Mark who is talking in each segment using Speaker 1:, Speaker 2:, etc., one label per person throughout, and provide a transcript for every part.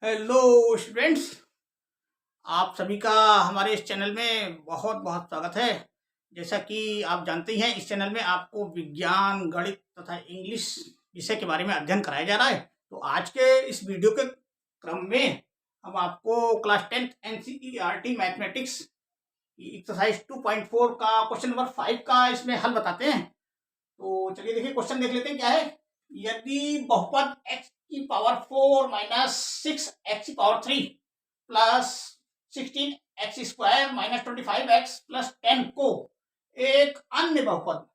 Speaker 1: Hello students, आप सभी का हमारे इस चैनल में बहुत बहुत स्वागत है। जैसा कि आप जानते ही हैं, इस चैनल में आपको विज्ञान, गणित तथा इंग्लिश विषय के बारे में अध्ययन कराया जा रहा है। तो आज के इस वीडियो के क्रम में हम आपको class 10th NCERT mathematics exercise 2.4 का क्वेश्चन नंबर 5 का इसमें हल बताते हैं। तो चलिए देखिए, क्वेश्चन देख लेते हैं क्या है। यदि बहुपद x की पावर 4 माइनस 6x की power 3 plus 16x square minus 25x plus 10 को एक अन्य बहुपद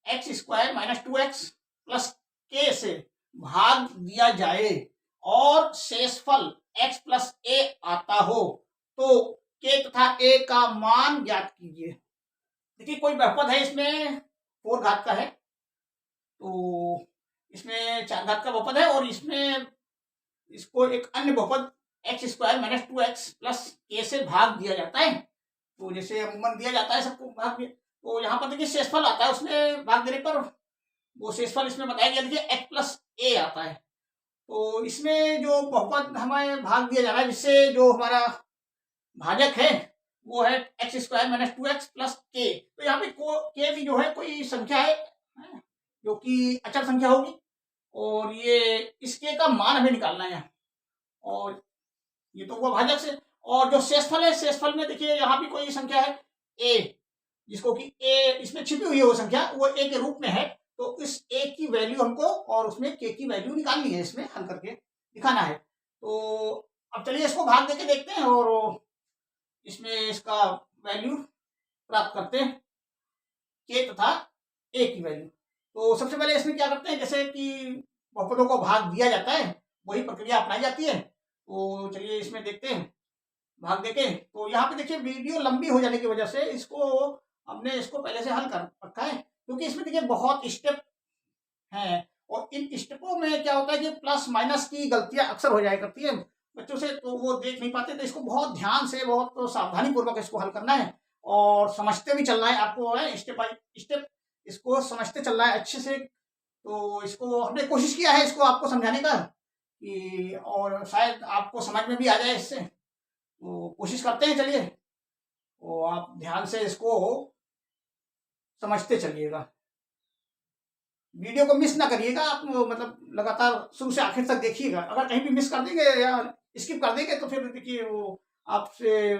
Speaker 1: x square minus 2x plus k से भाग दिया जाए और शेषफल x प्लस a आता हो तो k तथा a का मान ज्ञात कीजिए। देखिए, कोई बहुपद है, इसमें 4 घात का है, तो इसमें 4 घात का बहुपद है और इसमें इसको एक अन्य बहुपद x square minus 2x plus के से भाग दिया जाता है। तो जैसे अमूमन दिया जाता है सबको भाग दिया, तो यहाँ पर देखिए शेषफल आता है, उसमें भाग देने पर वो शेषफल इसमें बताया गया, देखिए x प्लस ए आता है। तो इसमें जो बहुपद हमें भाग दिया जा रहा है, जिससे जो हमारा भाजक है वो है x square minus 2x plus के। तो यहाँ पे के भी जो है कोई संख्या है जो कि अचर संख्या होगी, और ये इसके का मान हमें निकालना है। और ये तो हुआ भाजक से, और जो शेषफल है, शेषफल में देखिए यहाँ भी कोई संख्या है a, जिसको कि a इसमें छिपी हुई है, वो संख्या वो a के रूप में है। तो इस a की वैल्यू हमको और उसमें k की वैल्यू निकालनी है, इसमें हल करके दिखाना है। तो अब चलिए इसको भाग देके देखते हैं और इसमें इसका वैल्यू प्राप्त करते हैं, k तथा a की वैल्यू। तो सबसे पहले इसमें क्या करते हैं, जैसे कि बहुपदों को भाग दिया जाता है वही प्रक्रिया अपनाई जाती है। तो चलिए इसमें देखते हैं भाग देके। तो यहाँ पे देखिए वीडियो लंबी हो जाने की वजह से हमने इसको पहले से हल कर रखा है, क्योंकि इसमें देखिए बहुत स्टेप हैं और इन स्टेपों में क्या होता है कि प्लस माइनस की गलतियां अक्सर हो जाया करती है बच्चों से, तो वो देख नहीं पाते। तो इसको बहुत ध्यान से, बहुत सावधानी पूर्वक इसको हल करना है और समझते भी चलना है आपको, है स्टेप बाय स्टेप इसको समझते चलना है अच्छे से। तो इसको हमने कोशिश किया है इसको आपको समझाने का कि, और शायद आपको समझ में भी आ जाए इससे। तो कोशिश करते हैं, चलिए। तो आप ध्यान से इसको समझते चलिएगा, वीडियो को मिस ना करिएगा आप, मतलब लगातार शुरू से आखिर तक देखिएगा। अगर कहीं भी मिस कर देंगे या स्किप कर देंगे तो फिर देखिए वो आपसे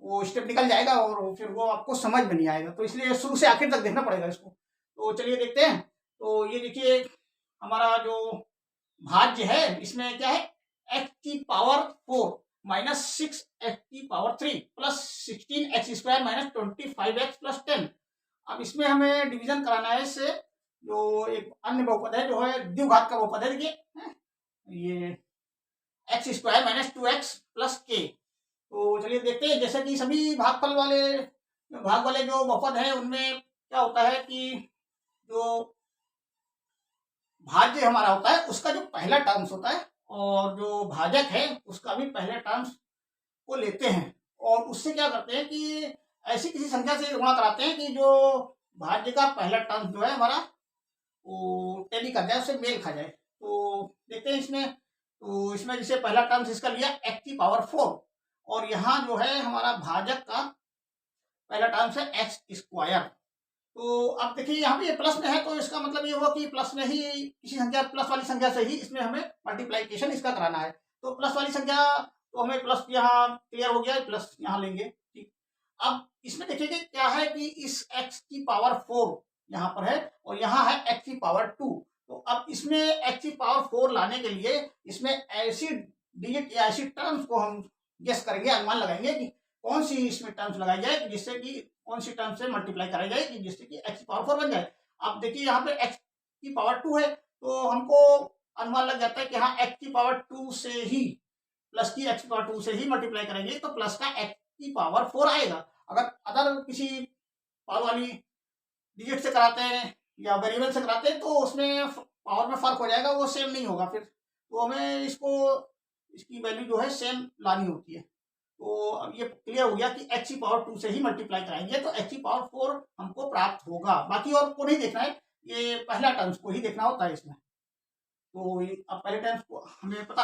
Speaker 1: वो स्टेप निकल जाएगा और फिर वो आपको समझ में नहीं आएगा। तो इसलिए शुरू से आखिर तक देखना पड़ेगा इसको। तो चलिए देखते हैं। तो ये देखिए हमारा जो भाज्य है, इसमें क्या है, x की पावर 4 माइनस 6x की power 3 plus 16x square minus 25x plus 10। अब इसमें हमें डिवीजन कराना है इससे, जो एक अन्य बहुपद है जो है द्विघात का बहुपद है। देखिए ये x square minus 2x plus के। तो चलिए देखते हैं, जैसे कि सभी भाग वाले जो बहुपद है उनमें क्या होता है कि जो भाज्य हमारा होता है उसका जो पहला टर्म्स होता है और जो भाजक है उसका भी पहले टर्म्स को लेते हैं, और उससे क्या करते हैं कि ऐसी किसी संख्या से गुणा कराते हैं कि जो भाज्य का पहला टर्म जो है हमारा वो टैली कर जाए, उससे मेल खा जाए। तो देखते हैं इसमें। तो इसमें जैसे पहला टर्म्स इसका लिया x की पावर 4, और यहाँ जो है हमारा भाजक का पहला टर्म्स है एक्स स्क्वायर। तो अब देखिए यहाँ पे ये प्लस में है, तो इसका मतलब ये हुआ कि प्लस में ही किसी संख्या, प्लस वाली संख्या से ही इसमें हमें मल्टीप्लाइकेशन इसका कराना है। तो प्लस वाली संख्या, तो हमें प्लस यहाँ क्लियर हो गया है, प्लस यहाँ लेंगे, ठीक। अब इसमें देखिए क्या है कि इस x की पावर 4 यहाँ पर है और यहाँ है x की पावर 2। तो अब इसमें x की पावर 4 लाने के लिए इसमें ऐसी डिजिट या ऐसी टर्म्स को हम गेस करेंगे, अनुमान लगाएंगे कि कौन सी इसमें टर्म्स लगाई जाए जिससे कि कौन सी टर्म से मल्टीप्लाई कराई जाए कि जिससे कि x की पावर 4 बन जाए। अब देखिए यहाँ पे x की पावर 2 है, तो हमको अनुमान लग जाता है कि हाँ x की पावर 2 से ही, प्लस की x की पावर 2 से ही मल्टीप्लाई करेंगे तो प्लस का x की पावर 4 आएगा। अगर अदर किसी पावर वाली डिजिट से कराते हैं या वेरिएबल से कराते हैं तो उसमें पावर में फर्क हो जाएगा, वो सेम नहीं होगा फिर। तो हमें इसकी वैल्यू जो है सेम लानी होती है। तो अब ये क्लियर हो गया कि x की पावर 2 से ही मल्टीप्लाई कराएंगे तो x की पावर 4 हमको प्राप्त होगा, बाकी और को नहीं देखना है, ये पहला टर्म्स को ही देखना होता है इसमें। तो अब पहले टर्म्स को हमें पता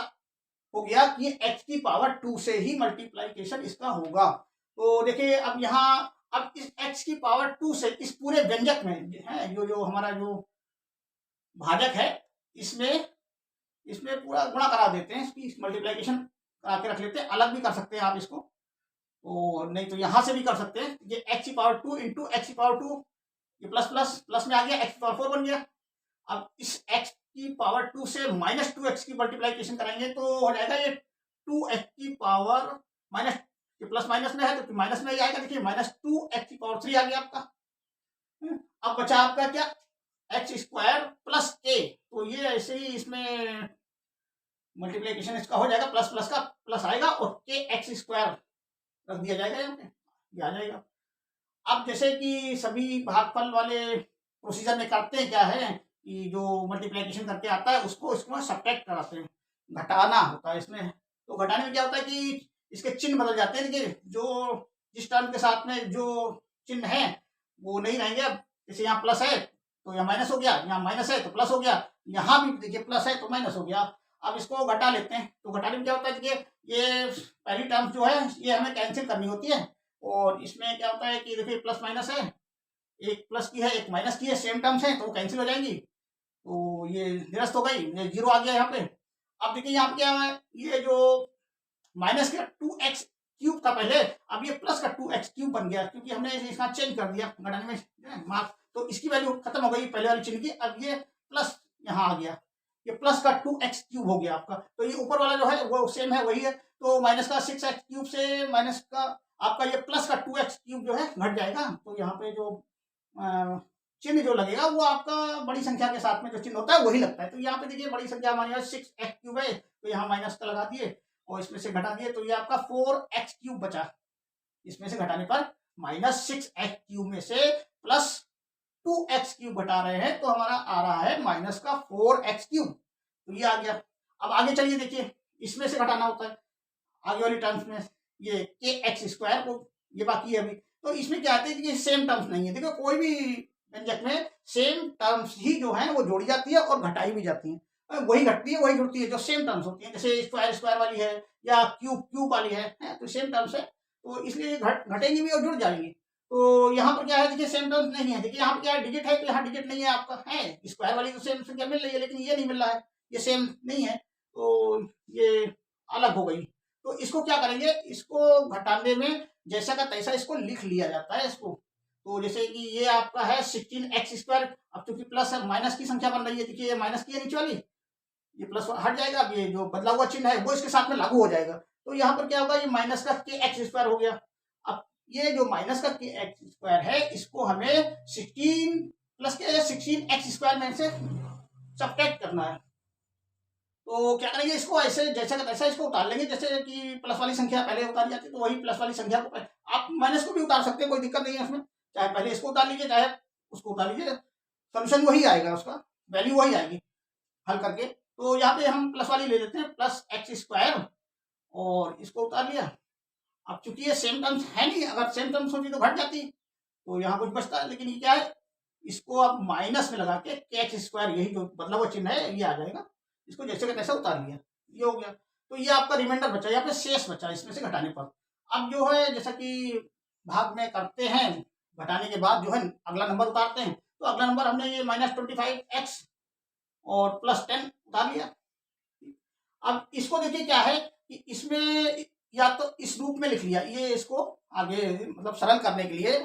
Speaker 1: हो गया कि x की पावर 2 से ही मल्टीप्लाइकेशन इसका होगा। तो देखिए अब यहाँ अब इस x की पावर 2 से इस पूरे व्यंजक में है जो हमारा जो भाजक है इसमें इसमें पूरा गुणा करा देते हैं, इसकी मल्टीप्लाइकेशन करा के रख लेते हैं। अलग भी कर सकते हैं आप इसको, तो नहीं तो यहां से भी कर सकते हैं। ये x की पावर 2 इंटू एक्स की पावर 2, ये प्लस प्लस प्लस में आ गया, x की पावर 4 बन गया। अब इस x की पावर 2 से माइनस 2x की मल्टीप्लाइकेशन कराएंगे तो हो जाएगा ये 2x की पावर माइनस, ये प्लस माइनस में है तो माइनस में ही आएगा। देखिए माइनस 2x की पावर 3 आ गया आपका। अब बचा आपका क्या, एक्स स्क्वायर प्लस के। तो ये ऐसे ही इसमें मल्टीप्लिकेशन इसका हो जाएगा, प्लस प्लस का प्लस आएगा और के एक्स स्क्वायर रख दिया जाएगा यहाँ पे, ये आ जाएगा। अब जैसे कि सभी भागफल वाले प्रोसीजर में करते हैं क्या है कि जो मल्टीप्लिकेशन करके आता है उसको इसमें सब्ट्रैक्ट कराते हैं, घटाना होता है इसमें। तो घटाने में क्या होता है कि इसके चिन्ह बदल जाते हैं। देखिए जो जिस टर्म के साथ में जो चिन्ह है वो नहीं रहेंगे। अब जैसे यहाँ प्लस है तो यहाँ माइनस हो गया, यहाँ माइनस है तो प्लस हो गया, यहाँ भी देखिए प्लस है तो माइनस हो गया। अब इसको घटा लेते हैं। तो घटाने में क्या होता है, देखिए ये पहली टर्म जो है ये हमें कैंसिल करनी होती है। और इसमें क्या होता है कि देखिए प्लस माइनस है, एक प्लस की है एक माइनस की है, सेम टर्म्स है तो कैंसिल हो जाएंगी। तो ये निरस्त हो गई, ये जीरो आ गया यहाँ पे। अब देखिए यहाँ पे क्या है, ये जो माइनस का 2x क्यूब था पहले, अब ये प्लस का 2x क्यूब बन गया क्योंकि हमने इसका चेंज कर दिया घटाने में मार्क्स। तो इसकी वैल्यू खत्म हो गई पहले वाली चिन्ह की। अब ये प्लस यहाँ आ गया, ये प्लस का 2x क्यूब हो गया आपका। तो ये ऊपर वाला जो है वो सेम है, वही है। तो माइनस का 6x क्यूब से माइनस का आपका ये प्लस का 2x क्यूब जो है घट जाएगा। तो यहाँ पे जो चिन्ह जो लगेगा वो आपका बड़ी संख्या के साथ में जो चिन्ह होता है वही लगता है। तो यहाँ पे देखिए बड़ी संख्या हमारे यहाँ 6x क्यूब है तो यहाँ माइनस का लगा दिए और इसमें से घटा दिए, तो ये आपका 4x क्यूब बचा। इसमें से घटाने पर माइनस 6x क्यूब में से प्लस 2x क्यूब घटा रहे हैं तो हमारा आ रहा है माइनस का 4x क्यूब। तो ये आ गया। अब आगे चलिए देखिए इसमें से घटाना होता है आगे वाली टर्म्स में, ये के एक्स स्क्वायर को, ये बाकी है अभी। तो इसमें क्या आते हैं कि सेम टर्म्स नहीं है। देखो कोई भी व्यंजक में सेम टर्म्स ही जो है वो जोड़ी जाती है और घटाई भी जाती है, वही घटती है वही जुड़ती है जो सेम टर्म्स होती है। जैसे स्क्वायर स्क्वायर वाली है या क्यूब क्यूब वाली है तो सेम टर्म्स है तो इसलिए घटेंगी भी और जुड़ जाएंगी। तो यहाँ पर क्या है, देखिए सेम टर्म्स नहीं है। देखिए यहाँ पर क्या है, डिजिट है तो यहाँ डिजिट नहीं है आपका, है स्क्वायर वाली तो सेम संख्या मिल रही है लेकिन ये नहीं मिल रहा है, ये सेम नहीं है तो ये अलग हो गई। तो इसको क्या करेंगे, इसको घटाने में जैसा का तैसा इसको लिख लिया जाता है इसको। तो जैसे कि ये आपका है 16x स्क्वायर, अब चूंकि प्लस है माइनस की संख्या बन रही है, देखिए ये माइनस की है नीचे वाली, ये प्लस हट जाएगा। अब ये जो बदला हुआ चिन्ह है वो इसके साथ में लागू हो जाएगा। तो यहाँ पर क्या होगा, ये माइनस का के एक्स स्क्वायर हो गया। अब ये जो माइनस का के एक्स स्क्वायर है इसको हमें 16 प्लस के 16x स्क्वायर में से सब्ट्रैक्ट करना है। तो क्या करेंगे, इसको ऐसे जैसे का तैसा इसको उतार लेंगे। जैसे कि प्लस वाली संख्या पहले उतारी जाती है तो वही प्लस वाली संख्या को आप माइनस को भी उतार सकते हैं, कोई दिक्कत नहीं है उसमें। चाहे पहले इसको उतार लीजिए चाहे उसको उतार लीजिए, सोल्यूशन वही आएगा, उसका वैल्यू वही आएगी हल करके। तो यहाँ पे हम प्लस वाली ले लेते हैं, प्लस एक्स स्क्वायर, और इसको उतार लिया। अब चूंकि ये सेम टर्म्स है नहीं, अगर सेम टर्म्स होती तो घट जाती, तो यहाँ कुछ बचता है। लेकिन ये क्या है, इसको अब माइनस में लगा के एक्स स्क्वायर, यही जो बदला हुआ चिन्ह है ये आ जाएगा। इसको जैसे का तैसा उतार लिया, ये हो गया। तो ये आपका रिमाइंडर बचा, यहाँ पे शेष बचा इसमें से घटाने पर। अब जो है जैसा कि भाग में करते हैं, घटाने के बाद जो है अगला नंबर उतारते हैं। तो अगला नंबर हमने ये -25x और +10 उतार लिया। अब इसको देखिए क्या है कि इसमें या तो इस रूप में लिख लिया, ये इसको आगे मतलब सरल करने के लिए,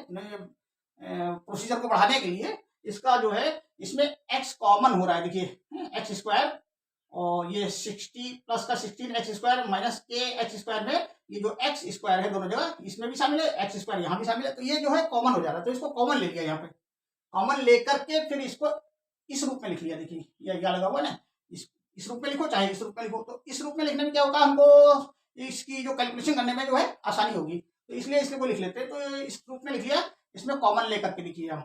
Speaker 1: प्रोसीजर को बढ़ाने के लिए इसका जो है इसमें x कॉमन हो रहा है। देखिए एक्स स्क्वायर और ये 60 प्लस का 16x स्क्वायर माइनस के एक्स स्क्वायर में ये जो एक्स स्क्वायर है दोनों जगह, इसमें भी शामिल है, एक्स स्क्वायर यहाँ भी शामिल है। तो ये जो है कॉमन हो जा रहा है, तो इसको कॉमन ले लिया यहाँ पे। कॉमन लेकर के फिर इसको इस रूप में लिख लिया। देखिए ये क्या लगा हुआ है ना, इस रूप में लिखो चाहे इस रूप में लिखो। तो इस रूप में लिखने में क्या होगा, हमको इसकी जो कैलकुलेशन करने में जो है आसानी होगी, तो इसलिए इसको लिख लेते हैं। तो इस रूप में लिख लिया, इसमें कॉमन लेकर के लिखिए हम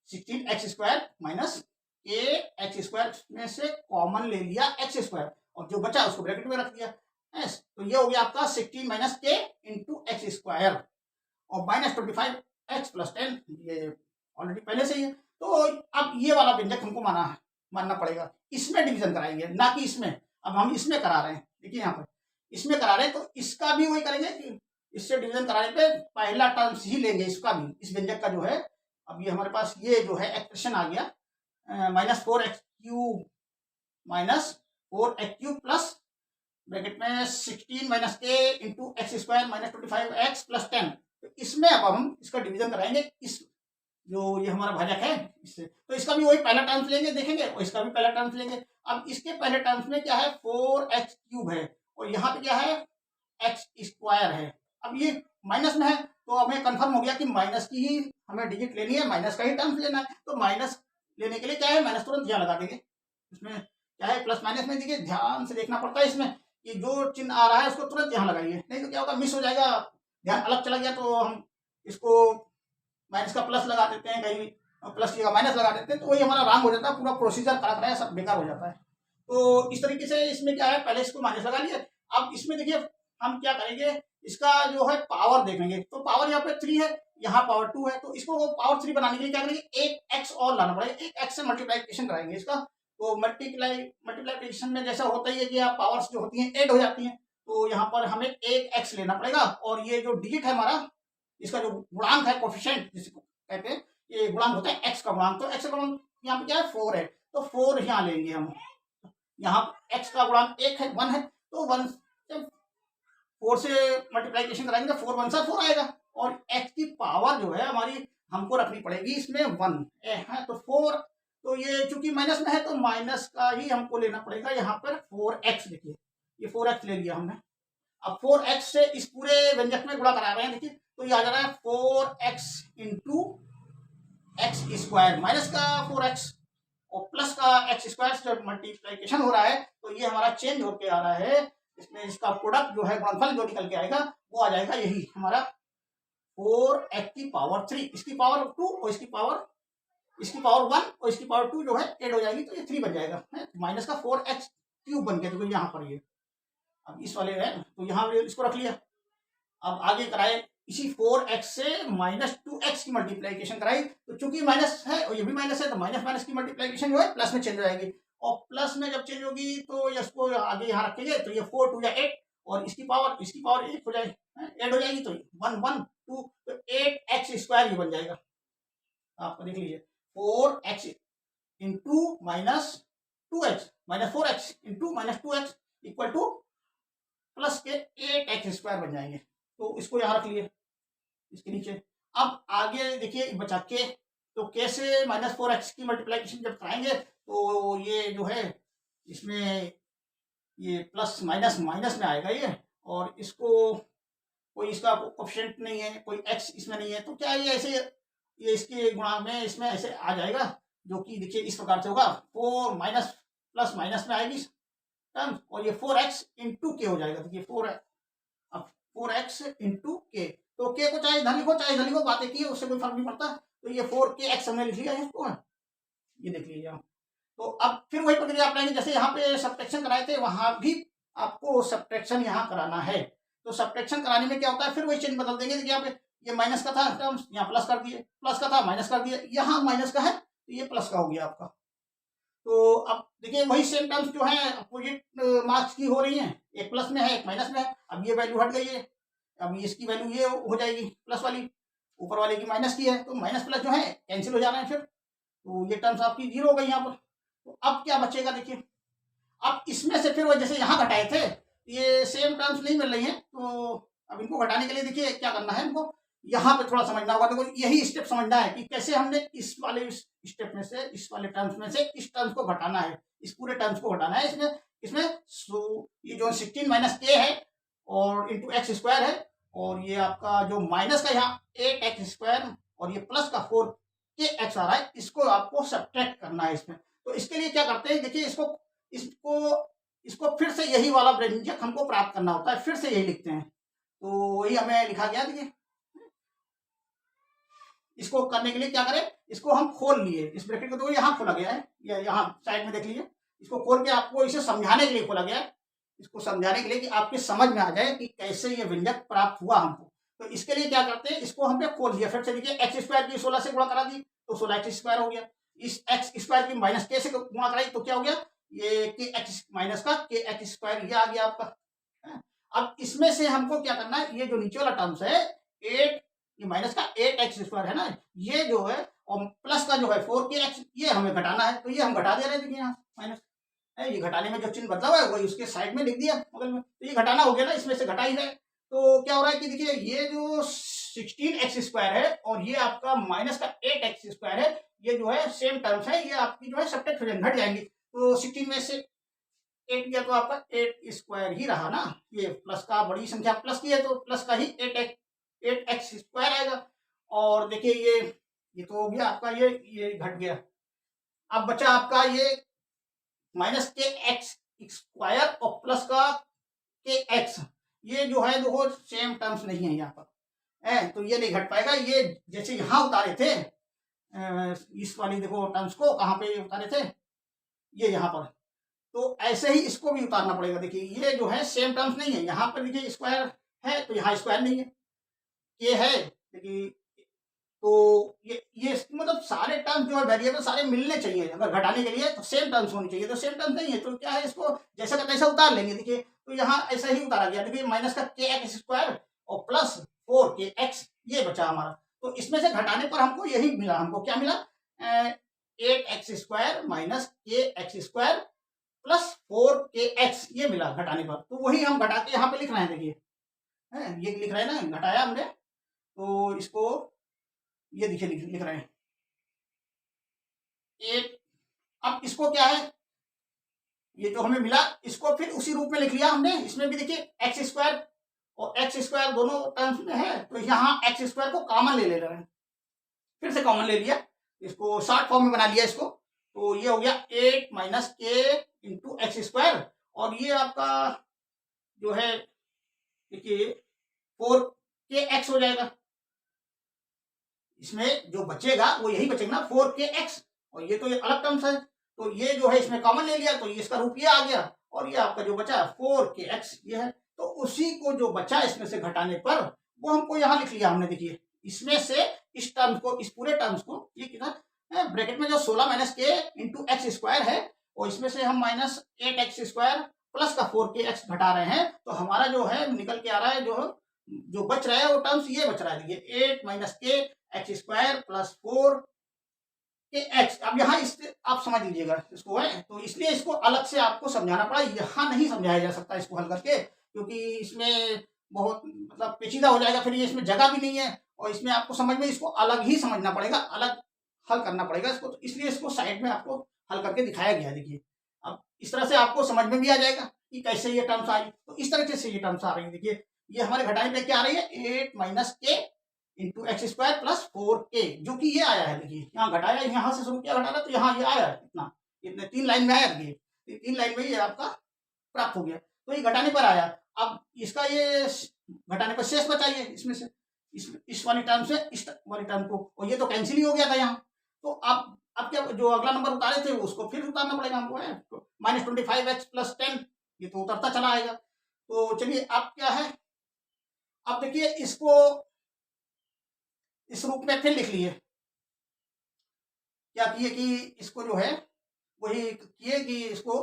Speaker 1: 16x स्क्वायर माइनस के एक्स स्क्वायर में से कॉमन ले लिया एक्स स्क्वायर और जो बचा उसको ब्रैकेट में रख दिया। तो ये हो गया आपका 16 माइनस के इंटू एक्स स्क्वायर और -25x + 10, ये ऑलरेडी पहले से ही है। तो अब ये वाला व्यंजक हमको मानना पड़ेगा, इसमें डिवीजन कराएंगे ना कि इसमें। अब हम इसमें करा रहे हैं, देखिए यहाँ पर इसमें करा रहे हैं तो इसका भी वही करेंगे कि इससे डिवीजन कराने पे पहला टर्म्स ही लेंगे, इसका भी, इस व्यंजक का जो है। अब ये हमारे पास ये जो है एक्सप्रेशन आ गया -4x³ प्लस ब्रैकेट में 16 minus a into x square minus 25x plus 10। तो इसमें अब हम इसका डिवीजन कराएंगे, इस जो ये हमारा भाजक है इससे, तो इसका भी वही पहला टर्म्स लेंगे देखेंगे, और इसका भी पहला टर्म्स लेंगे। अब इसके पहले टर्म्स में क्या है 4x³ है, और यहाँ पे क्या है x² है। अब ये माइनस में है तो हमें कंफर्म हो गया कि माइनस की ही हमें डिजिट लेनी है, माइनस का ही टर्म्स लेना है। तो माइनस लेने के लिए क्या है माइनस तुरंत यहाँ लगा देंगे। इसमें क्या है प्लस माइनस में देखिए ध्यान से देखना पड़ता है, इसमें कि जो चिन्ह आ रहा है उसको तुरंत यहाँ लगाइए, नहीं तो क्या होगा मिस हो जाएगा, ध्यान अलग चला गया तो हम इसको माइनस का प्लस लगा देते हैं, कहीं प्लस का माइनस लगा देते हैं, तो वही हमारा रॉन्ग हो जाता है, पूरा प्रोसीजर खराब है, सब बेकार हो जाता है। तो इस तरीके से इसमें क्या है पहले इसको माइनस लगा लिया। अब इसमें देखिए हम क्या करेंगे, इसका जो है पावर देखेंगे, तो पावर यहाँ पे 3 है, यहाँ पावर 2 है, तो इसको पावर 3 बनाने के लिए क्या करेंगे एक एक्स और लाना पड़ेगा, एक एक्स से मल्टीप्लाइकेशन कराएंगे इसका। तो मल्टीप्लाइकेशन में जैसा होता ही है कि आप पावर्स जो होती हैं ऐड हो जाती हैं, तो यहाँ पर हमें एक एक्स लेना पड़ेगा, और ये जो डिजिट है हमारा, इसका जो गुणांक है कोफिशिएंट जिसको कहते हैं, ये गुणांक होता है एक्स का गुणांक, तो एक्स का गुणांक यहाँ पे क्या है 4 है, तो 4 यहाँ लेंगे हम। यहाँ एक्स का गुणांक 1 है, तो 1 4 से मल्टीप्लाइकेशन कराएंगे तो 4 1 सा 4 आएगा, और एक्स की पावर जो है हमारी हमको रखनी पड़ेगी इसमें 1 है, तो 4, तो ये चूंकि माइनस में है तो माइनस का ही हमको लेना पड़ेगा यहाँ पर 4x। देखिए ये 4x ले लिया हमने। अब 4x से इस पूरे व्यंजक में गुणा करा रहे हैं, देखिए तो ये आ जा रहा है 4x इंटू x² माइनस का 4x और प्लस का x² से मल्टीप्लिकेशन हो रहा है, तो ये हमारा चेंज होके आ रहा है, इसमें इसका प्रोडक्ट जो है गुणनफल जो निकल के आएगा वो आ जाएगा यही हमारा 4x की पावर 3, इसकी पावर 2 और इसकी पावर 1 और इसकी पावर 2 जो है ऐड हो जाएगी, तो ये 3 बन जाएगा, माइनस का 4x³ बन गया, तो यहाँ पर ये अब इस वाले है तो यहाँ इसको रख लिया। अब आगे कराए इसी 4x से -2x की मल्टीप्लिकेशन कराई, तो चूंकि माइनस है और ये भी माइनस है, तो माइनस माइनस की मल्टीप्लिकेशन जो है प्लस में चेंज हो जाएगी, और प्लस में जब चेंज होगी तो इसको आगे यहाँ रखेंगे, तो ये 4 2 या 8 और इसकी पावर 1 हो जाएगी, ऐड हो जाएगी, तो 1 1 2 तो 8x² ये बन जाएगा। आपको देख लीजिए 4x into -2x -4x into -2x equal two plus के 8x² बन जाएंगे, तो इसको यहाँ रख लिए इसके नीचे। अब आगे देखिए बचा के, तो के से -4x की मल्टीप्लिकेशन जब कराएंगे तो ये जो है इसमें ये प्लस माइनस माइनस में आएगा ये, और इसको कोई इसका कोएफिशिएंट नहीं है, कोई x इसमें नहीं है, तो क्या ये ऐसे ये इसके गुणांक में इसमें ऐसे आ जाएगा, जो कि देखिए इस प्रकार से होगा 4 माइनस प्लस माइनस में आएगी टर्म, और ये 4x इंटू के हो जाएगा। देखिए 4x इंटू के, तो के को चाहे धन लिखो चाहे धन लिखो, बात एक ही है, उससे कोई फर्क नहीं पड़ता। तो ये 4kx हमने लिख लिया है इसको, ये देख लीजिए आप। तो अब फिर वही प्रक्रिया अपनाएंगे, जैसे यहाँ पे सब्ट्रैक्शन कराए थे वहां भी आपको सब्ट्रैक्शन यहाँ कराना है। तो सब्ट्रैक्शन कराने में क्या होता है, फिर वही चिन्ह बदल देंगे। देखिए यहाँ पे ये माइनस का था टर्म्स, यहाँ प्लस कर दिए, प्लस का था माइनस कर दिए, यहाँ माइनस का है तो ये प्लस का हो गया आपका। तो अब देखिए वही सेम टर्म्स जो है अपोजिट मार्क्स की हो रही हैं, एक प्लस में है एक माइनस में है। अब ये वैल्यू हट गई है, अब इसकी वैल्यू ये हो जाएगी प्लस वाली, ऊपर वाले की माइनस की है, तो माइनस प्लस जो है कैंसिल हो जा रहे हैं फिर, तो ये टर्म्स आपकी 0 हो गई यहाँ पर। तो अब क्या बचेगा देखिए, अब इसमें से फिर वो जैसे यहाँ घटाए थे ये सेम टर्म्स नहीं मिल रही हैं, तो अब इनको घटाने के लिए देखिए क्या करना है, इनको यहाँ पे थोड़ा समझना होगा। देखो यही स्टेप समझना है कि कैसे हमने इस वाले स्टेप में से इस वाले टर्म्स में से इस टर्म्स को घटाना है, इस पूरे टर्म्स को घटाना है। इसमें ये जो 16 माइनस a है और इंटू x² है, और ये आपका जो माइनस का यहाँ 8x² और ये प्लस का 4kx आ रहा है, इसको आपको सब्ट्रैक्ट करना है इसमें। तो इसके लिए क्या करते हैं, देखिए इसको फिर से यही वाला व्यंजक हमको प्राप्त करना होता है, फिर से यही लिखते हैं, तो वही हमें लिखा गया। देखिए इसको करने के लिए क्या करें, इसको हम खोल लिए, इस ब्रैकेट को तो यहाँ खोला गया है, या यहाँ साइड में देख लीजिए, इसको खोल के आपको इसे समझाने के लिए खोला गया है, इसको समझाने के लिए कि आपके समझ में आ जाए कि कैसे ये व्यंजक प्राप्त हुआ हमको। तो इसके लिए क्या करते हैं, इसको हमने खोल दिया, फिर से देखिए x² की 16 से गुणा करा दी तो 16x² हो गया, इस x² की -k से गुणा कराई तो क्या हो गया, ये के एक्स माइनस का के एक्स स्क्वायर, ये आ गया आपका। अब इसमें से हमको क्या करना है, ये जो नीचे वाला टर्म्स है 8, ये माइनस का 8x स्क्वायर है ना, ये जो है और प्लस का जो है 4kx, ये हमें घटाना है, तो ये हम घटा दे रहे थे यहाँ माइनस, ये घटाने में जो चिन्ह बदला हुआ है वही उसके साइड में लिख दिया बगल में, तो ये घटाना हो गया ना, इसमें से घटा ही है। तो क्या हो रहा है कि देखिए ये जो 16x स्क्वायर है और ये आपका माइनस का 8x स्क्वायर है, ये जो है सेम टर्म्स है, ये आपकी जो है सब्ट्रैक्ट घट जाएंगी। तो 16 में से 8 गया तो आपका 8 स्क्वायर ही रहा ना, ये प्लस का बड़ी संख्या प्लस की है तो प्लस का ही 8x स्क्वायर आएगा। और देखिए ये तो हो गया आपका, ये घट गया। अब बचा आपका ये माइनस के एक्स स्क्वायर और प्लस का के एक्स, ये जो है देखो सेम टर्म्स नहीं है यहाँ पर, तो ये नहीं घट पाएगा। ये जैसे यहाँ उतारे थे इस वाली देखो टर्म्स को, कहाँ पे उतारे थे, ये यहाँ पर, तो ऐसे ही इसको भी उतारना पड़ेगा। देखिए ये जो है सेम टर्म्स नहीं है, यहाँ पर देखिए स्क्वायर है तो यहाँ स्क्वायर नहीं है, ये है देखिए, तो ये मतलब सारे टर्म्स जो है वेरिएबल सारे मिलने चाहिए, अगर घटाने के लिए तो सेम टर्म्स होनी चाहिए, तो सेम टर्म्स नहीं है तो क्या है, इसको जैसा का तैसा उतार लेंगे। देखिए तो यहाँ ऐसा ही उतारा गया, देखिए माइनस का के एक्स स्क्वायर और प्लस 4kx, ये बचा हमारा। तो इसमें से घटाने पर हमको यही मिला, हमको क्या मिला, 8x स्क्वायर माइनस के एक्स स्क्वायर प्लस 4kx, ये मिला घटाने पर। तो वही हम घटा के यहाँ पे लिख रहे हैं, देखिए ये लिख रहे हैं ना, घटाया हमने, तो इसको ये देखिए लिख रहे हैं 8। अब इसको क्या है, ये जो हमें मिला इसको फिर उसी रूप में लिख लिया हमने, इसमें भी देखिए एक्स स्क्वायर और एक्स स्क्वायर दोनों टर्म्स में है, तो यहाँ एक्स स्क्वायर को कॉमन ले रहे हैं, फिर से कॉमन ले लिया, इसको शॉर्ट फॉर्म में बना लिया इसको, तो ये हो गया 8 माइनस के इंटू एक्स स्क्वायर, और ये आपका जो है देखिए 4kx हो जाएगा। इसमें जो बचेगा वो यही बचेगा ना 4kx, और ये तो ये अलग टर्म्स है, तो ये जो है इसमें कॉमन ले लिया तो ये इसका रूप ये आ गया, और ये आपका जो बचा 4kx ये है। तो उसी को जो बचा इसमें से घटाने पर वो हमको यहाँ लिख लिया हमने, देखिए इसमें से इस टर्म्स को, इस पूरे टर्म्स को, ये कितना ब्रैकेट में जो 16 माइनस के इंटू एक्स स्क्वायर है, और इसमें से हम माइनस 8x स्क्वायर प्लस का 4kx घटा रहे हैं, तो हमारा जो है निकल के आ रहा है, जो बच रहा है वो टर्म्स ये बच रहा है, देखिए 8 माइनस के एक्स स्क्वायर प्लस 4kx। अब यहाँ इस आप समझ लीजिएगा इसको, है तो इसलिए इसको अलग से आपको समझाना पड़ा, यहाँ नहीं समझाया जा सकता इसको हल करके, क्योंकि इसमें बहुत मतलब पेचीदा हो जाएगा, फिर ये इसमें जगह भी नहीं है, और इसमें आपको समझ में इसको अलग ही समझना पड़ेगा, अलग हल करना पड़ेगा इसको, तो इसलिए इसको साइड में आपको हल करके दिखाया गया। देखिए अब इस तरह से आपको समझ में भी आ जाएगा कि कैसे ये टर्म्स आई, तो इस तरीके से ये टर्म्स आ रही है। देखिए ये हमारे घटाने पे क्या आ रही है, 8 माइनस के into x square plus 4k, जो कि ये आया है, देखिए यहाँ घटाया, यहाँ से शुरू किया घटाना, तो यहाँ ये आया इतना, इतने 3 लाइन में आया, देखिए 3 लाइन में ये आपका प्राप्त हो गया, तो ये घटाने पर आया। अब इसका ये घटाने पर शेष बचाइए, इसमें से इस वाली टर्म से इस वाली टर्म को, और ये तो कैंसिल ही हो गया था यहाँ, तो अब क्या, जो अगला नंबर उतारे थे उसको फिर उतारना पड़ेगा हमको, है माइनस 25x प्लस 10, ये तो उतरता चला आएगा। तो चलिए अब क्या है, अब देखिए इसको इस रूप में फिर लिख लिए, क्या किए कि इसको जो है वही किए कि इसको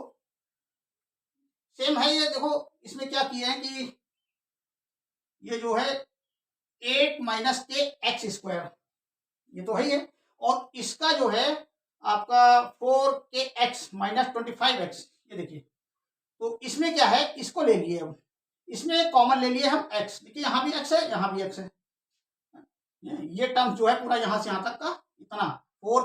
Speaker 1: सेम है, ये देखो इसमें क्या किए हैं कि ये जो है 8 माइनस के एक्स स्क्वायर, ये तो है ही है, और इसका जो है आपका 4kx माइनस 25x, ये देखिए, तो इसमें क्या है, इसको ले लिए हम, इसमें कॉमन ले लिए हम x, देखिए यहाँ भी x है, यहाँ भी x है, ये टर्म जो है पूरा यहाँ से यहाँ तक का इतना 4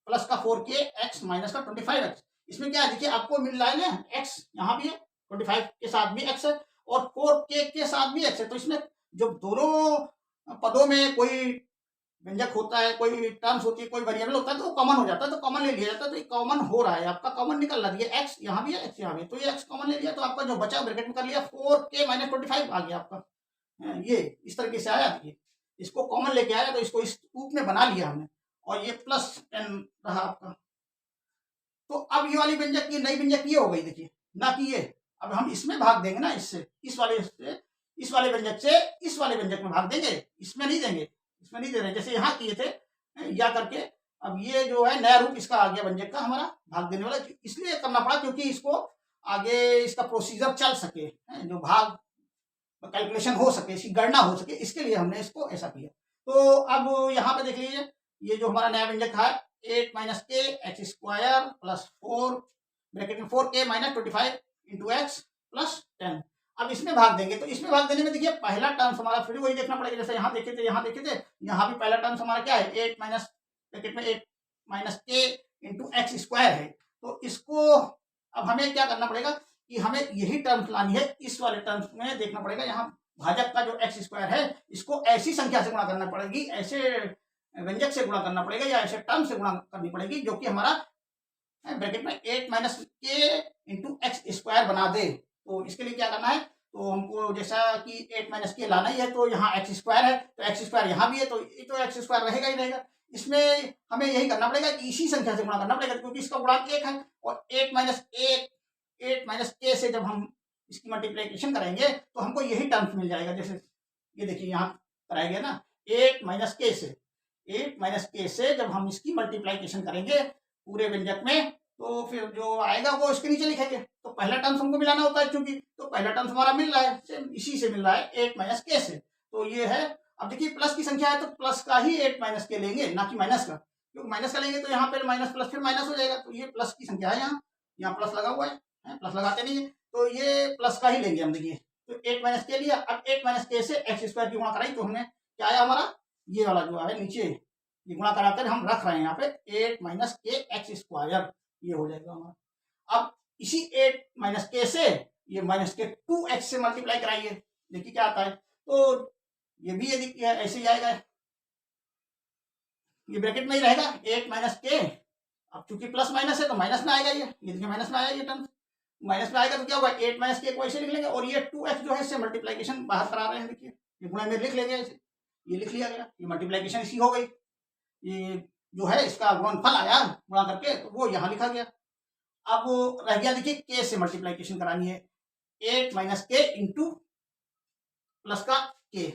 Speaker 1: प्लस का 4kx माइनस का 25x, इसमें क्या है देखिए आपको मिल रहा है ना x, यहाँ भी है 25 के साथ भी x है और 4k के साथ भी x है, तो इसमें जो दोनों पदों में कोई व्यंजक होता है, कोई टर्म्स होती है, कोई वेरिएबल होता है, तो कॉमन हो जाता है, तो कॉमन ले लिया जाता है, तो ये कॉमन हो रहा है आपका, कॉमन निकल रहा है, x यहाँ भी है, x यहाँ भी है, तो ये x कॉमन ले लिया, तो आपका जो बचा ब्रैकेट में कर लिया 4k माइनस 25 आ गया आपका, ये इस तरीके से आया, देखिए इसको कॉमन लेके आया, तो इसको इस रूप में बना लिया हमने, और ये प्लस 10 रहा आपका। तो अब ये वाली व्यंजक की नई व्यंजक ये हो गई, देखिए ना कि ये, अब हम इसमें भाग देंगे ना, इससे इस वाले से इस वाले व्यंजक से इस वाले व्यंजक में भाग देंगे, इसमें नहीं देंगे, इसमें नहीं दे रहे, जैसे यहाँ किए थे या करके अब ये जो है नया रूप इसका आ गया व्यंजक का हमारा भाग देने वाला, इसलिए करना पड़ा क्योंकि इसको आगे इसका प्रोसीजर चल सके, जो भाग कैलकुलेशन हो सके, इसकी गणना हो सके, इसके लिए हमने इसको ऐसा किया। तो अब यहाँ पे देख लीजिए, ये जो हमारा नया व्यंजक था 8 माइनस के एक्स स्क्वायर प्लस 4 ब्रैकेट में 4k minus 25 into x plus 10। अब इसमें भाग देंगे, तो इसमें भाग देने में देखिए पहला टर्म्स हमारा फिर वही देखना पड़ेगा, जैसे यहाँ देखे थे यहाँ देखे थे, यहाँ भी पहला टर्म्स हमारा क्या है 8 माइनस ब्रैकेट में 8 माइनस के इंटू एक्स स्क्वायर है। तो इसको अब हमें क्या करना पड़ेगा कि हमें यही टर्म्स लानी है, इस वाले टर्म्स में देखना पड़ेगा, यहाँ भाजक का जो एक्स स्क्वायर है इसको ऐसी संख्या से गुणा करना पड़ेगी, ऐसे व्यंजक से गुणा करना पड़ेगा या ऐसे टर्म से गुणा करनी पड़ेगी जो कि हमारा ब्रैकेट में 8 माइनस के इंटू एक्स स्क्वायर बना दे। तो इसके लिए क्या करना है, तो हमको जैसा कि 8 माइनस के लाना ही है, तो यहाँ एक्स स्क्वायर है तो एक्स स्क्वायर यहाँ भी है, तो ये तो एक्स स्क्वायर रहेगा ही रहेगा। इसमें हमें यही करना पड़ेगा कि इसी संख्या से गुणा करना पड़ेगा क्योंकि इसका गुणांक 1 है, और 8 माइनस के से जब हम इसकी मल्टीप्लीकेशन करेंगे तो हमको यही टर्म्स मिल जाएगा। जैसे ये देखिए यहाँ कराया गया ना 8 माइनस के से जब हम इसकी मल्टीप्लीकेशन करेंगे पूरे व्यंजक में, तो फिर जो आएगा वो इसके नीचे लिखेंगे। तो पहला टर्म्स हमको मिलाना होता है चूंकि, तो पहला टर्म्स हमारा मिल रहा है सेम इसी से मिल रहा है 8 माइनस के से, तो ये है। अब देखिए प्लस की संख्या है तो प्लस का ही 8 माइनस के लेंगे, ना कि माइनस का, क्योंकि माइनस का लेंगे तो यहाँ पे माइनस प्लस फिर माइनस हो जाएगा, तो ये प्लस की संख्या है, यहाँ प्लस लगा हुआ है, प्लस लगाते नहीं है, तो ये प्लस का ही लेंगे हम। देखिए तो 8 माइनस के लिया, अब 8 माइनस के से एक्स स्क्वायर की गुणा कराई, तो हमने क्या आया हमारा ये वाला जो है नीचे ये गुणा कराकर हम रख रहे हैं यहाँ पे 8 माइनस के एक्स स्क्वायर, ये हो जाएगा हमारा। अब इसी 8 माइनस के से ये माइनस के 2x से मल्टीप्लाई कराइए, देखिए क्या आता है, तो ये भी यदि ऐसे ही आएगा, ये ब्रैकेट में ही रहेगा 8 माइनस के, अब चूंकि प्लस माइनस है तो माइनस में आएगा, ये देखिए माइनस में आया, ये टर्म माइनस में आएगा तो क्या होगा 8 माइनस के को ऐसे लिख लेंगे, और ये 2x जो है इससे मल्टीप्लीकेशन बाहर करा रहे हैं, देखिए ये गुणा में लिख लेंगे ऐसे, ये लिख लिया गया, ये मल्टीप्लीकेशन इसी हो गई, ये जो है इसका गुणनफल आया गुणा करके, तो वो यहाँ लिखा गया। अब रह गया देखिए के से मल्टीप्लीकेशन करानी है, 8 माइनस के इंटू प्लस का के,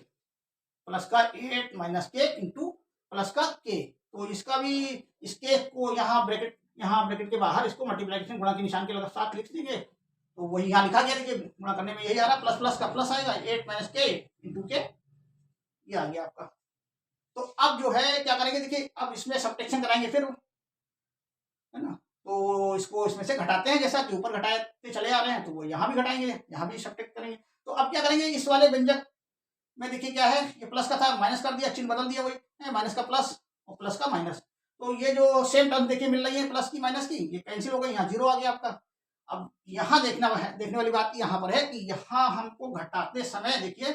Speaker 1: प्लस का 8 माइनस के इंटू प्लस का के, तो इसका भी इसके को यहाँ ब्रैकेट के बाहर इसको मल्टीप्लीकेशन गुणा के निशान के साथ लिख देंगे, तो वही यहाँ लिखा गया, देखिए गुणा करने में यही आ रहा, प्लस प्लस का प्लस आएगा, 8 माइनस के इंटू के, ये आ गया आपका। तो अब जो है क्या करेंगे, देखिए अब इसमें सब्ट्रैक्शन कराएंगे फिर, है ना, तो इसको इसमें से घटाते हैं, जैसा कि ऊपर घटाते चले आ रहे हैं, तो वो यहाँ भी घटाएंगे, यहाँ भी सब्ट्रैक्ट करेंगे। तो अब क्या करेंगे, इस वाले व्यंजक में देखिए क्या है, ये प्लस का था माइनस कर दिया, चिन्ह बदल दिया, वही माइनस का प्लस और प्लस का माइनस, तो ये जो सेम टर्म देखिए मिल रही है प्लस की माइनस की, ये कैंसिल हो गई, यहाँ जीरो आ गया आपका। अब यहाँ देखने वाली बात यहाँ पर है कि यहाँ हमको घटाते समय देखिए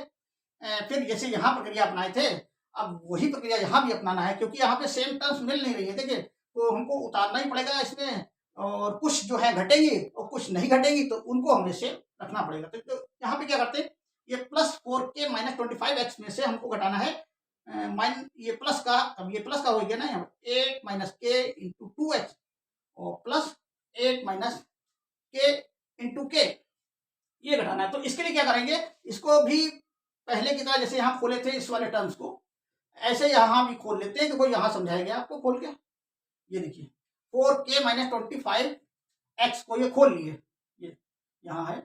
Speaker 1: फिर जैसे यहाँ प्रक्रिया अपनाए थे, अब वही प्रक्रिया यहाँ भी अपनाना है, क्योंकि यहाँ पे सेम टर्म्स मिल नहीं रही है, देखिए तो हमको उतारना ही पड़ेगा इसमें, और कुछ जो है घटेंगी और कुछ नहीं घटेंगी, तो उनको हमें से रखना पड़ेगा। तो यहाँ पे क्या करते हैं, ये प्लस 4k माइनस 25x में से हमको घटाना है ये प्लस का, अब ये प्लस का हो गया ना, यहाँ 8 माइनस के इंटू 2x और प्लस 8 माइनस के इंटू के, ये घटाना है। तो इसके लिए क्या करेंगे, इसको भी पहले की तरह जैसे यहाँ खोले थे इस वाले टर्म्स को, ऐसे यहाँ भी खोल लेते हैं, तो वो यहाँ समझाया गया आपको खोल के, ये देखिए 4k माइनस 25x को ये खोल लिए, ये यहाँ है,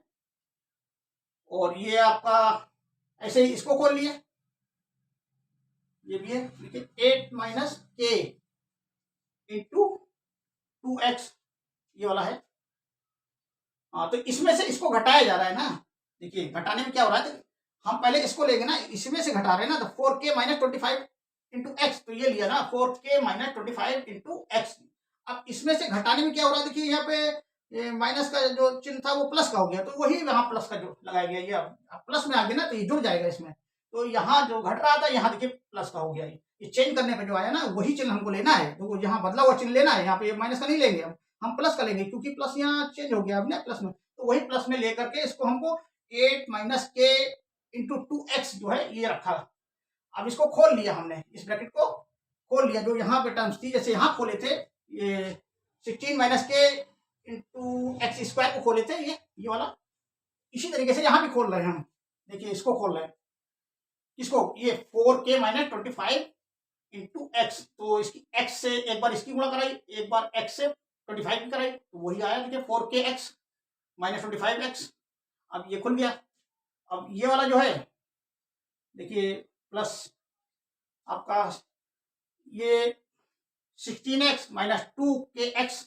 Speaker 1: और ये आपका ऐसे ही इसको खोल लिए, ये भी है, देखिए 8 माइनस के इंटू 2x ये वाला है। हाँ, तो इसमें से इसको घटाया जा रहा है ना, देखिए घटाने में क्या हो रहा है, हम पहले इसको लेंगे ना, इसमें से घटा रहे हैं ना, तो 4k माइनस 25 इंटू एक्स, तो ये लिया ना 4k माइनस 25 इंटू एक्स। अब इसमें से घटाने में क्या हो रहा है, देखिए यहाँ पे माइनस का जो चिन्ह था वो प्लस का हो गया, तो वही वहां प्लस का जो लगाया गया, ये अब प्लस में आ गया ना, तो ये जुड़ जाएगा इसमें, तो यहाँ जो घट रहा था यहाँ देखिए प्लस का हो गया, ये चेंज करने पे जो आया ना वही चिन्ह हमको लेना है, तो यहाँ बदला हुआ चिन्ह लेना है, यहाँ पे माइनस का नहीं लेंगे हम प्लस का लेंगे, क्योंकि प्लस यहाँ चेंज हो गया अब ना प्लस में, तो वही प्लस में लेकर के इसको हमको 8 माइनस के इंटू 2x जो है ये रखा। अब इसको खोल लिया हमने, इस ब्रैकेट को खोल लिया, जो यहाँ पे टर्म्स थी जैसे यहाँ खोले थे ये 16 माइनस के इंटू एक्स स्क्वायर को खोले थे, ये वाला इसी तरीके से यहाँ भी खोल रहे हैं हम, देखिए इसको खोल रहे हैं, इसको ये 4k माइनस 25 इंटू एक्स, तो इसकी एक्स से एक बार इसकी गुणा कराई, एक बार एक्स से 25 की कराई, तो वही आया देखिए 4kx माइनस 25x। अब ये खुल गया। अब ये वाला जो है देखिए प्लस आपका ये 16x माइनस 2kx,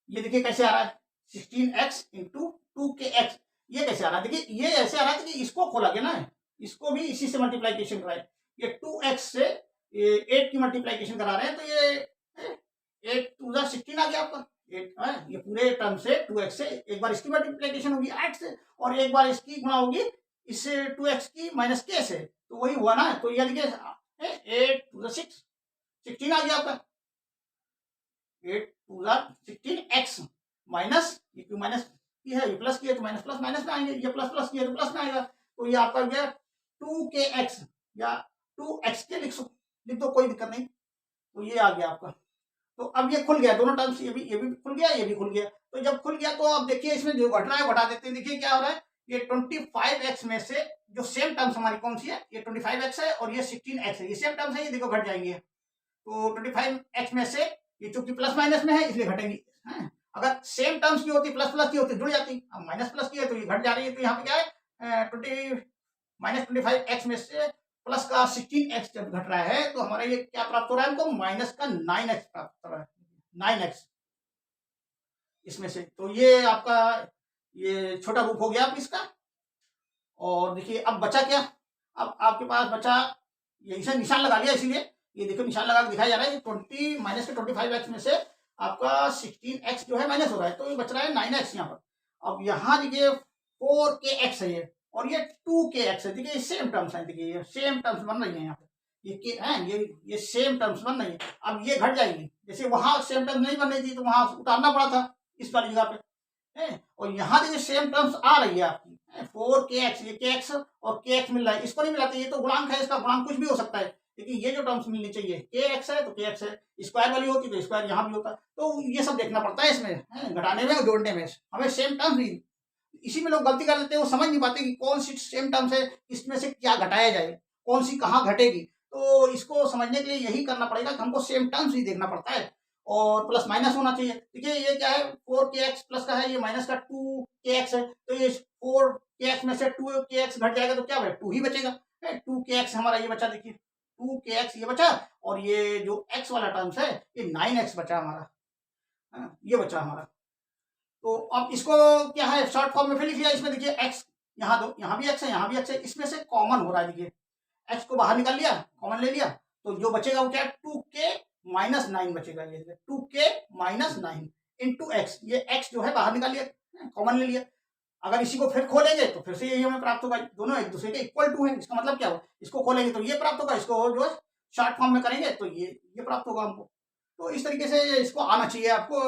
Speaker 1: ये देखिए कैसे आ रहा है 16x इंटू 2kx। ये कैसे आ रहा है देखिए, ये ऐसे आ रहा है कि इसको खोला गया ना, इसको भी इसी से मल्टीप्लाइकेशन कराए। ये 2x से 8 की मल्टीप्लाइकेशन करा रहे हैं, तो ये 8 टू 16 आ गया आपका 8। ये पूरे टर्म से 2x से एक बार इसकी मल्टीप्लाइकेशन होगी 8 से, और एक बार इसकी गुणा होगी इससे 2x की माइनस k से, तो वही हुआ ना। तो ये देखिए 8 टू 6 16 आ गया आपका 8 टू 16x माइनस, ये क्यों माइनस की है, ये प्लस की है तो माइनस प्लस माइनस में आएंगे, ये प्लस प्लस की है तो प्लस में आएगा। तो ये आपका गया 2kx या 2xk लिख दो, कोई दिक्कत नहीं। तो ये आ गया आपका। तो अब ये खुल गया दोनों टर्म्स, ये भी खुल गया, ये भी खुल गया। तो जब खुल गया तो अब देखिए इसमें जो घट रहा है घटा देते हैं। देखिए क्या हो रहा है, ये 25x में से जो सेम टर्म्स हमारी कौन सी है, ये 25x है और ये 16x है, ये सेम टर्म्स है, ये देखो घट जाएंगे। तो 25x में से ये चूंकि प्लस माइनस में है इसलिए घटेंगी। अगर सेम टर्म्स की होती, प्लस प्लस की होती, जुड़ जाती। अब माइनस प्लस की है तो ये घट जा रही है। तो यहाँ पे क्या है 25x में से प्लस का 16x जब घट रहा है तो हमारा ये क्या प्राप्त हो रहा है, हमको माइनस का 9x प्राप्त हो रहा है, 9x इसमें से। तो ये आपका ये छोटा रूप हो गया आप इसका। और देखिए अब बचा क्या, अब आपके पास बचा ये, इसे निशान लगा लिया इसीलिए ये देखो निशान लगा दिखाया जा रहा है 20 माइनस के 25x में से आपका 16x जो है माइनस हो रहा है, तो ये बच रहा है 9x यहाँ पर। अब यहाँ देखिए 4kx है ये, और ये 2kx है। देखिए सेम टर्म्स है, देखिए ये सेम टर्म्स बन रही है यहाँ पे, ये के हैं, ये सेम टर्म्स बन रही है। अब ये घट जाएगी, जैसे वहां सेम टर्म्स नहीं बन रही थी तो वहां उतारना पड़ा था इस वाली जगह पे है। और यहाँ देखिए सेम टर्म्स आ रही है आपकी 4kx, ये kx और kx मिल रहा है, इसको नहीं मिलाते, ये तो गुणांक है, इसका गुणांक कुछ भी हो सकता है, लेकिन ये जो टर्म्स मिलनी चाहिए kx है तो kx है, स्क्वायर वाली होती तो स्क्वायर यहाँ भी होता। तो ये सब देखना पड़ता है इसमें घटाने में और जोड़ने में, हमें सेम टर्म्स भी, इसी में लोग गलती कर देते हैं, वो समझ नहीं पाते कि कौन सी सेम टर्म्स है, इसमें से क्या घटाया जाए, कौन सी कहाँ घटेगी। तो इसको समझने के लिए यही करना पड़ेगा कि हमको सेम टर्म्स ही देखना पड़ता है, और प्लस माइनस होना चाहिए। देखिए ये क्या है 4kx प्लस का है, ये माइनस का 2kx है, तो ये 4kx में से 2kx घट जाएगा तो क्या बचेगा, 2 ही बचेगा। 2kx हमारा ये बचा, देखिए 2kx ये बचा, और ये जो x वाला टर्म्स है ये 9x बचा हमारा, ये बचा हमारा। तो अब इसको क्या है शॉर्ट फॉर्म में फिर लिख लिया। इसमें देखिए x यहाँ दो, यहाँ भी x है, यहाँ भी x है, इसमें से कॉमन हो रहा है। देखिए x को बाहर निकाल लिया, कॉमन ले लिया, तो जो बचेगा वो क्या है 2k माइनस 9 बचेगा। ये 2k माइनस 9 इंटू एक्स, ये x जो है बाहर निकाल लिया, कॉमन ले लिया। अगर इसी को फिर खोलेंगे तो फिर से यही हमें प्राप्त होगा, दोनों एक दूसरे के इक्वल टू है। इसका मतलब क्या हो, इसको खोलेंगे तो ये प्राप्त होगा, इसको जो है शॉर्ट फॉर्म में करेंगे तो ये प्राप्त होगा हमको। तो इस तरीके से इसको आना चाहिए आपको,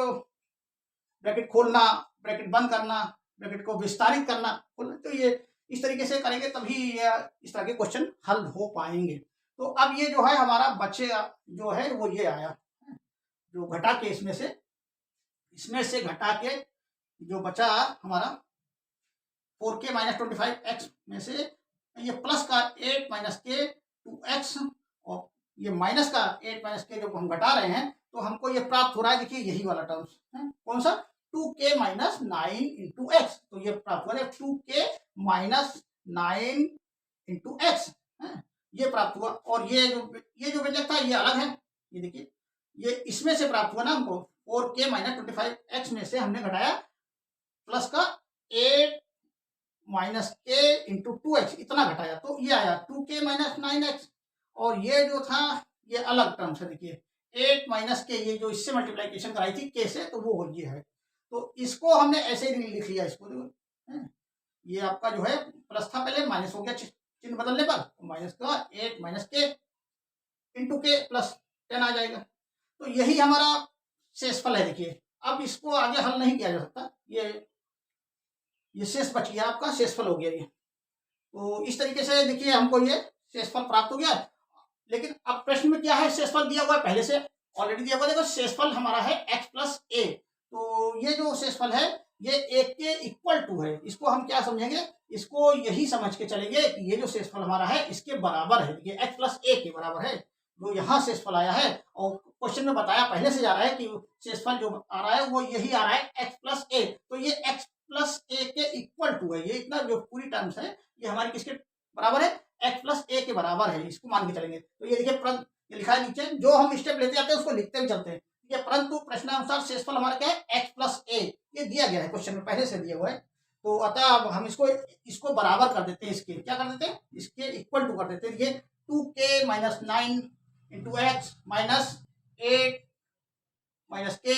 Speaker 1: ब्रैकेट खोलना, ब्रैकेट बंद करना, ब्रैकेट को विस्तारित करना, तो ये इस तरीके से करेंगे तभी इस तरह के क्वेश्चन हल हो पाएंगे। तो अब ये जो है हमारा बचेगा जो है वो ये आया, जो घटा के इसमें से घटा के जो बचा हमारा 4k माइनस 25x में से ये प्लस का 8 माइनस के 2x, और ये माइनस का 8 माइनस के जो हम घटा रहे हैं तो हमको ये प्राप्त हो रहा है। देखिए यही वाला टर्म्स है, कौन सा 2k माइनस 9 इंटू एक्स, तो ये प्राप्त हो रहा है 2k माइनस 9 इंटू एक्स, ये प्राप्त हुआ। और ये जो व्यंजक था ये अलग है, ये देखिए ये इसमें से प्राप्त हुआ ना हमको 4k माइनस 25x में से हमने घटाया प्लस का 8 माइनस k इंटू 2x, इतना घटाया तो ये आया 2k माइनस 9x। और ये जो था ये अलग टर्म्स है, देखिए 8 माइनस के, ये जो इससे मल्टीप्लाइकेशन कराई थी k से, तो वो ये है। तो इसको हमने ऐसे ही लिख लिया, इसको देखो ये आपका जो है प्लस था पहले, माइनस हो गया चिन्ह बदलने पर, तो माइनस का 8 माइनस के इंटू के प्लस 10 आ जाएगा। तो यही हमारा शेषफल है। देखिए अब इसको आगे हल नहीं किया जा सकता, ये शेष बच गया, आपका शेषफल हो गया ये। तो इस तरीके से देखिए हमको ये शेषफल प्राप्त हो गया। लेकिन अब प्रश्न में क्या है, शेषफल दिया हुआ है पहले से, ऑलरेडी दिया हुआ। देखो शेषफल हमारा है x प्लस ए, तो ये जो शेषफल है ये 1 के इक्वल टू है। इसको हम क्या समझेंगे, इसको यही समझ के चलेंगे कि ये जो शेषफल हमारा है इसके बराबर है, ये x प्लस ए के बराबर है। जो यहाँ शेषफल आया है, और क्वेश्चन में बताया पहले से जा रहा है कि शेषफल जो आ रहा है वो यही आ रहा है x प्लस ए। तो ये x प्लस ए के इक्वल टू है, ये इतना जो पूरी टर्म्स है ये हमारी किसके बराबर है, x प्लस ए के बराबर है, इसको मान के चलेंगे। तो ये देखिए ये लिखा है नीचे, जो हम स्टेप लेते जाते हैं उसको लिखते भी चलते हैं। ये परंतु प्रश्नानुसार शेषफल हमारा क्या है, x प्लस ए, ये दिया गया है क्वेश्चन में पहले से दिया हुआ है। तो अतः अब हम इसको बराबर कर देते हैं, इसके क्या कर देते हैं, इसके इक्वल टू कर देते हैं। ये 2k minus 9 into x minus 8 minus के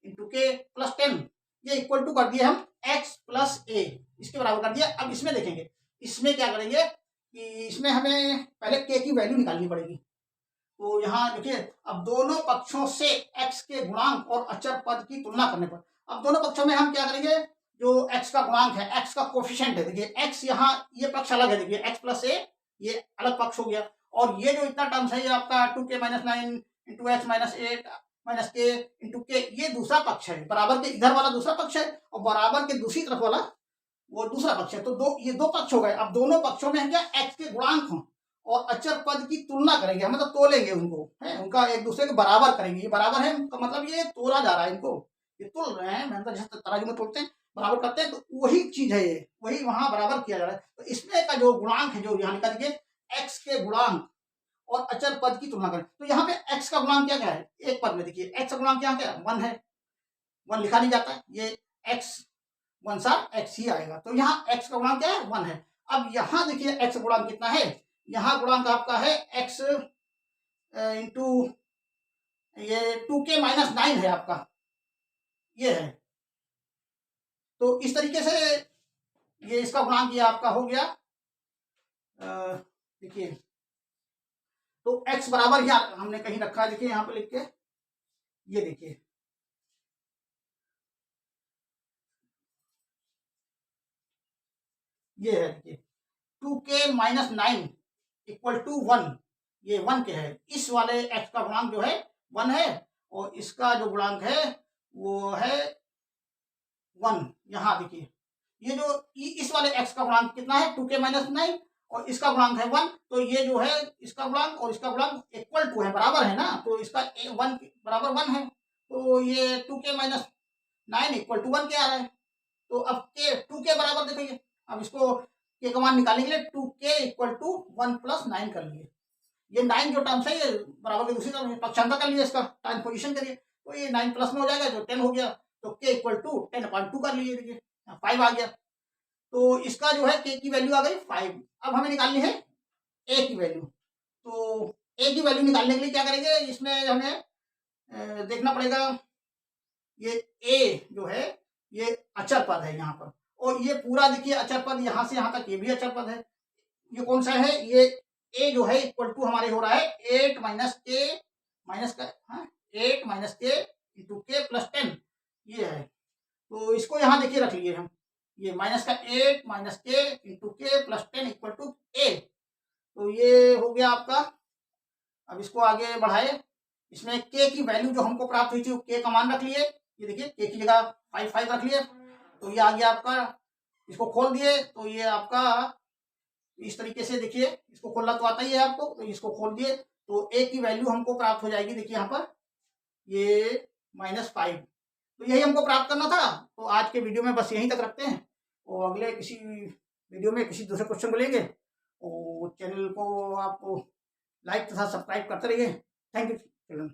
Speaker 1: इंटू के प्लस 10, ये इक्वल टू कर दिए हम x प्लस ए, इसके बराबर कर दिया। अब इसमें देखेंगे, इसमें क्या करेंगे कि इसमें हमें पहले k की वैल्यू निकालनी पड़ेगी। तो यहाँ देखिए, अब दोनों पक्षों से x के गुणांक और अचर पद की तुलना करने पर, अब दोनों पक्षों में हम क्या करेंगे, जो x का गुणांक है, x का कोफिशिएंट है, देखिए x यहाँ ये पक्ष अलग है, देखिए x प्लस ए ये अलग पक्ष हो गया, और ये जो इतना टर्म्स है ये आपका 2k minus 9 into x minus 8 minus के इंटू के, ये दूसरा पक्ष है, बराबर के इधर वाला दूसरा पक्ष है और बराबर के दूसरी तरफ वाला वो दूसरा पक्ष है। तो ये दो पक्ष हो गए। अब दोनों पक्षों में क्या x के गुणांक हों और अचर पद की तुलना करेंगे, मतलब तोलेंगे उनको, है उनका एक दूसरे के बराबर करेंगे। ये बराबर है तो मतलब ये तोला जा रहा है, इनको ये तोल रहे हैं, मतलब जैसे तराजू में तोलते हैं बराबर करते हैं, तो वही चीज है, ये वही वहां बराबर किया जा रहा है। तो इसमें का जो गुणांक है, जो यहाँ लिखा देखिए x के गुणांक और अचर पद की तुलना करें, तो यहाँ पे x का गुणांक क्या क्या है, एक पद में देखिए x का गुणांक क्या है, 1 है, 1 लिखा नहीं जाता है, ये x 1 सा x ही आएगा। तो यहाँ x का गुणांक क्या है, 1 है। अब यहाँ देखिए x गुणांक कितना है, यहाँ गुणांक आपका है x इंटू ये 2k माइनस 9 है आपका, ये है। तो इस तरीके से ये इसका गुणांक ये आपका हो गया, देखिए तो x बराबर क्या हमने कहीं रखा है, देखिए यहाँ पे लिख के, ये देखिए ये है, देखिए 2k माइनस 9 इक्वल टू 1, ये 1 के है, इस वाले x का गुणांक जो है 1 है, और इसका जो गुणांक है वो है 1। यहाँ देखिए ये जो इस वाले x का गुणांक कितना है, 2k माइनस 9 और इसका गुणांक है 1, तो ये जो है इसका गुणांक और इसका गुणांक इक्वल टू है, बराबर है ना, तो इसका 1 बराबर 1 है, तो ये 2k माइनस 9 इक्वल टू 1 के आ रहा है। तो अब के 2k बराबर देखिए, अब इसको के का मान निकालने के लिए 2k इक्वल टू 1 प्लस 9 कर लिए, ये 9 जो टर्म्स है ये बराबर के दूसरी तरफ पक्षांतर कर लिए, इसका टाइम पोजीशन करिए, तो ये 9 प्लस में हो जाएगा, जो 10 हो गया, तो k इक्वल टू 10/2 कर लीजिए, देखिए 5 आ गया। तो इसका जो है k की वैल्यू आ गई 5। अब हमें निकालनी है a की वैल्यू, तो a की वैल्यू निकालने के लिए क्या करेंगे, इसमें हमें देखना पड़ेगा, ये a जो है ये अचर पद है यहाँ पर, और ये पूरा देखिए अचर पद, यहाँ से यहाँ तक ये भी अचर पद है। ये कौन सा है, ये a जो है इक्वल टू हमारे हो रहा है 8 माइनस के माइनस का 8 माइनस के इंटू के प्लस 10, ये है। तो इसको यहाँ देखिए रख लिए हम, ये माइनस का 8 माइनस के इंटू के प्लस 10 इक्वल टू a, तो ये हो गया आपका। अब इसको आगे बढ़ाए, इसमें k की वैल्यू जो हमको प्राप्त हुई थी k का मान रख लिए, ये देखिए k की जगह 5 रख लिए, तो ये आ गया आपका। इसको खोल दिए तो ये आपका इस तरीके से, देखिए इसको खोलना तो आता ही है आपको, तो इसको खोल दिए तो a की वैल्यू हमको प्राप्त हो जाएगी, देखिए यहाँ पर ये -5। तो यही हमको प्राप्त करना था। तो आज के वीडियो में बस यहीं तक रखते हैं, और अगले किसी वीडियो में किसी दूसरे क्वेश्चन को लेंगे, और चैनल को आप लाइक तथा सब्सक्राइब करते रहिए। Thank you children.